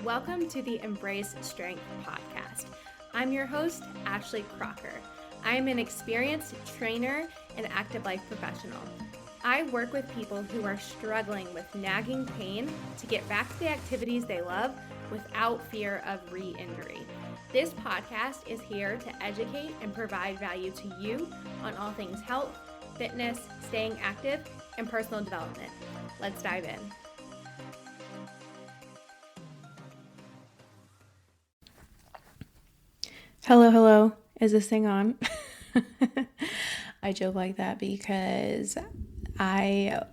Welcome to the Embrace Strength podcast. I'm your host, Ashley Crocker. I am an experienced trainer and active life professional. I work with people who are struggling with nagging pain to get back to the activities they love without fear of re-injury. This podcast is here to educate and provide value to you on all things health, fitness, staying active, and personal development. Let's dive in. Hello. Is this thing on? I joke like that because I've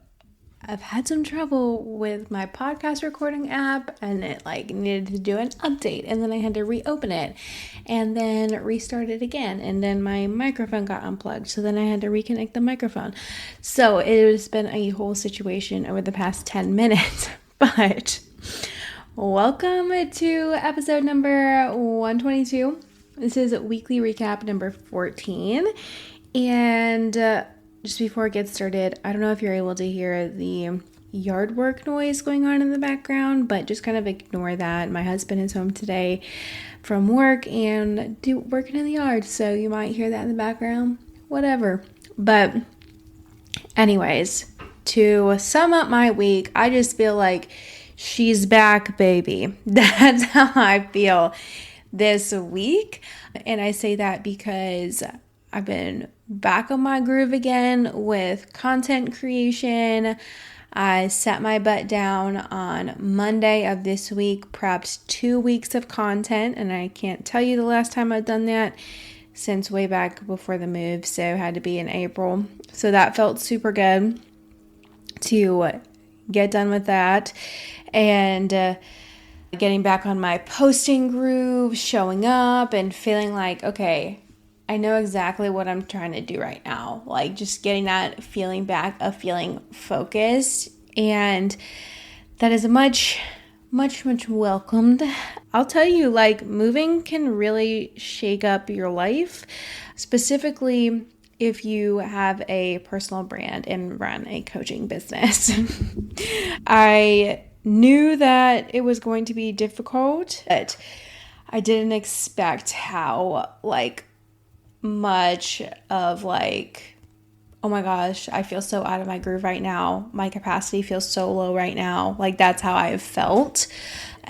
had some trouble with my podcast recording app and it needed to do an update, and then I had to reopen it and then restart it again, and then my microphone got unplugged, so then I had to reconnect the microphone. So it has been a whole situation over the past 10 minutes, but welcome to episode number 122. This is weekly recap number 14, and just before it gets started, I don't know if you're able to hear the yard work noise going on in the background, but just kind of ignore that. My husband is home today from work and working in the yard, so you might hear that in the background, whatever. But anyways, to sum up my week, I just feel like she's back, baby. That's how I feel this week. And I say that because I've been back on my groove again with content creation. I set my butt down on Monday of this week, prepped 2 weeks of content, and I can't tell you the last time I've done that since way back before the move, so it had to be in April. So that felt super good to get done with that, and getting back on my posting groove, showing up and feeling like, okay, I know exactly what I'm trying to do right now. Like just getting that feeling back of feeling focused, and that is much welcomed. I'll tell you, moving can really shake up your life, specifically if you have a personal brand and run a coaching business. I knew that it was going to be difficult, but I didn't expect how much of oh my gosh, I feel so out of my groove right now. My capacity feels so low right now. That's how I have felt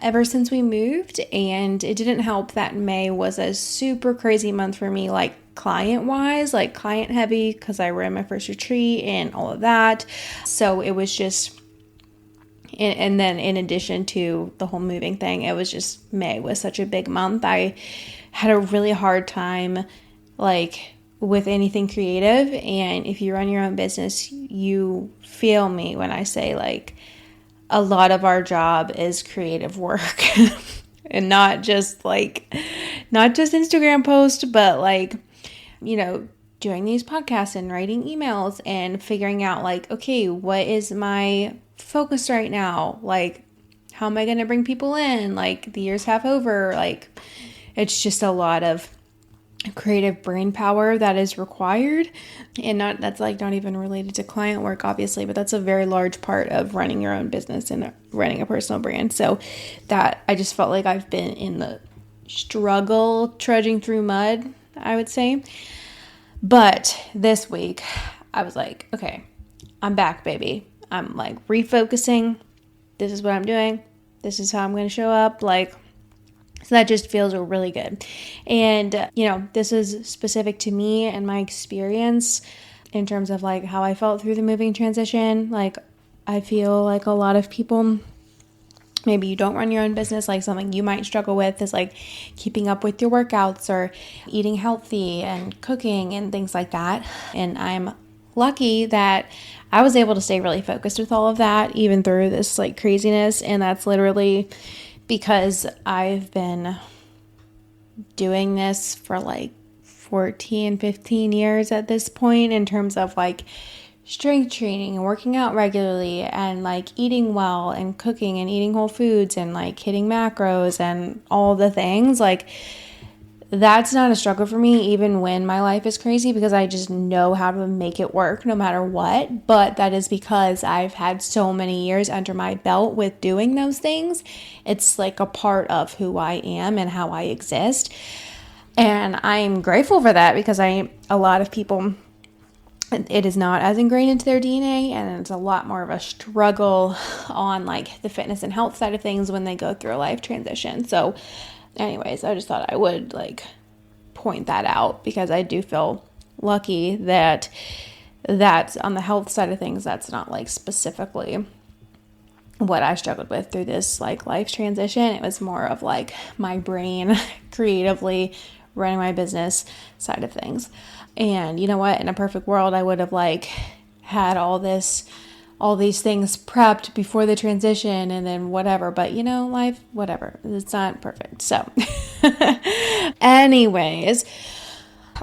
ever since we moved. And it didn't help that May was a super crazy month for me, client wise, client heavy, because I ran my first retreat and all of that. So it was just, and then in addition to the whole moving thing, it was just May was such a big month. I had a really hard time with anything creative. And if you run your own business, you feel me when I say a lot of our job is creative work and not just Instagram posts, but doing these podcasts and writing emails and figuring out okay, what is my focus right now? How am I going to bring people in? The year's half over. It's just a lot of creative brain power that is required, and that's not even related to client work, obviously, but that's a very large part of running your own business and running a personal brand. So that I just felt like I've been in the struggle, trudging through mud, I would say. But this week I was like, okay, I'm back, baby. I'm refocusing. This is what I'm doing. This is how I'm going to show up. So that just feels really good. And, this is specific to me and my experience in terms of how I felt through the moving transition. I feel like a lot of people, maybe you don't run your own business, something you might struggle with is keeping up with your workouts or eating healthy and cooking and things like that. And I'm lucky that I was able to stay really focused with all of that, even through this craziness. And that's literally because I've been doing this for 14, 15 years at this point, in terms of strength training and working out regularly and eating well and cooking and eating whole foods and hitting macros and all the things. that's not a struggle for me, even when my life is crazy, because I just know how to make it work no matter what. But that is because I've had so many years under my belt with doing those things. It's like a part of who I am and how I exist. And I'm grateful for that, because a lot of people, it is not as ingrained into their DNA, and it's a lot more of a struggle on like the fitness and health side of things when they go through a life transition. So anyways, I just thought I would like point that out, because I do feel lucky that that's on the health side of things. That's not like specifically what I struggled with through this like life transition. It was more of like my brain creatively running my business side of things. And you know what? In a perfect world, I would have like had all these things prepped before the transition and then whatever. But you know, life, whatever. It's not perfect. So anyways,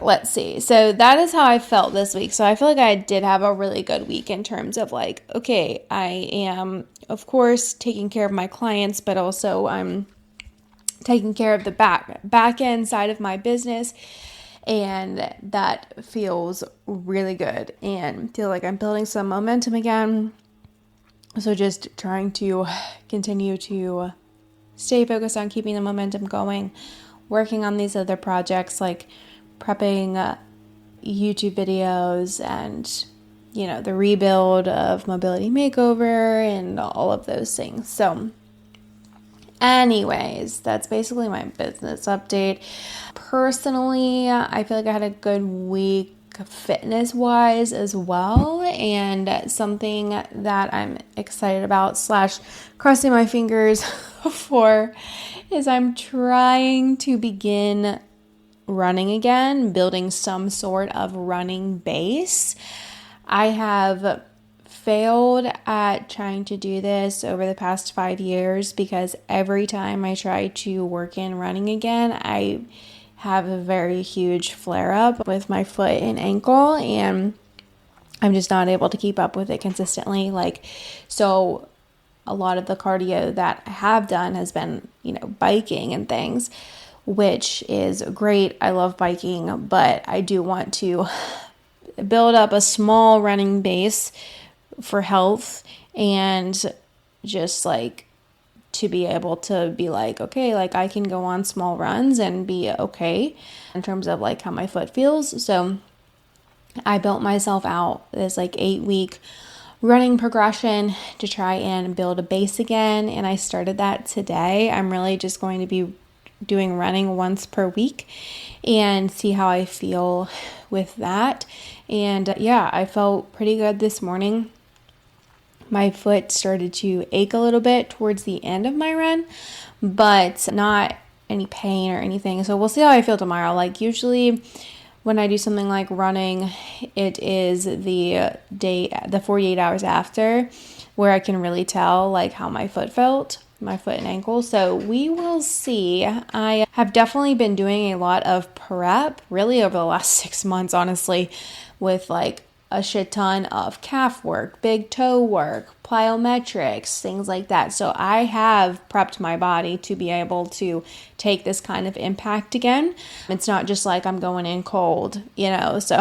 let's see. So that is how I felt this week. So I feel like I did have a really good week in terms of like, okay, I am, of course, taking care of my clients, but also I'm taking care of the back end side of my business. And that feels really good, and feel like I'm building some momentum again. So just trying to continue to stay focused on keeping the momentum going, working on these other projects like prepping YouTube videos and, you know, the rebuild of Mobility Makeover and all of those things. So anyways, that's basically my business update. Personally, I feel like I had a good week fitness-wise as well, and something that I'm excited about / crossing my fingers for is I'm trying to begin running again, building some sort of running base. I have failed at trying to do this over the past 5 years, because every time I try to work in running again, I have a very huge flare up with my foot and ankle, and I'm just not able to keep up with it consistently. So a lot of the cardio that I have done has been, you know, biking and things, which is great. I love biking, but I do want to build up a small running base for health, and just like to be able to be like, okay, like I can go on small runs and be okay in terms of like how my foot feels. So I built myself out this like 8-week running progression to try and build a base again, and I started that today. I'm really just going to be doing running once per week and see how I feel with that. And yeah, I felt pretty good this morning. My foot started to ache a little bit towards the end of my run, but not any pain or anything. So we'll see how I feel tomorrow. Like usually when I do something like running, it is the 48 hours after where I can really tell like how my foot felt, my foot and ankle. So we will see. I have definitely been doing a lot of prep really over the last 6 months, honestly, with like a shit ton of calf work, big toe work, plyometrics, things like that. So I have prepped my body to be able to take this kind of impact again. It's not just like I'm going in cold, you know, so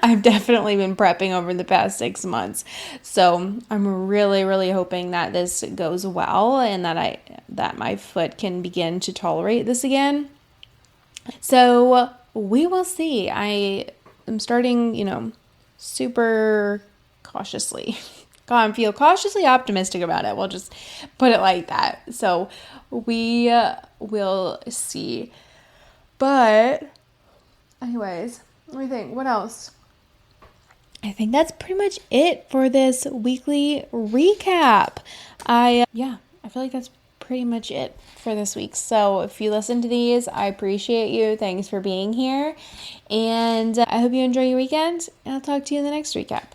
I've definitely been prepping over the past 6 months. So I'm really, really hoping that this goes well and that my foot can begin to tolerate this again. So we will see. I'm starting, you know, super cautiously. I feel cautiously optimistic about it. We'll just put it like that. So we will see. But anyways, let me think. What else? I think that's pretty much it for this weekly recap. I feel like that's pretty much it for this week. So if you listen to these, I appreciate you. Thanks for being here. And I hope you enjoy your weekend. And I'll talk to you in the next recap.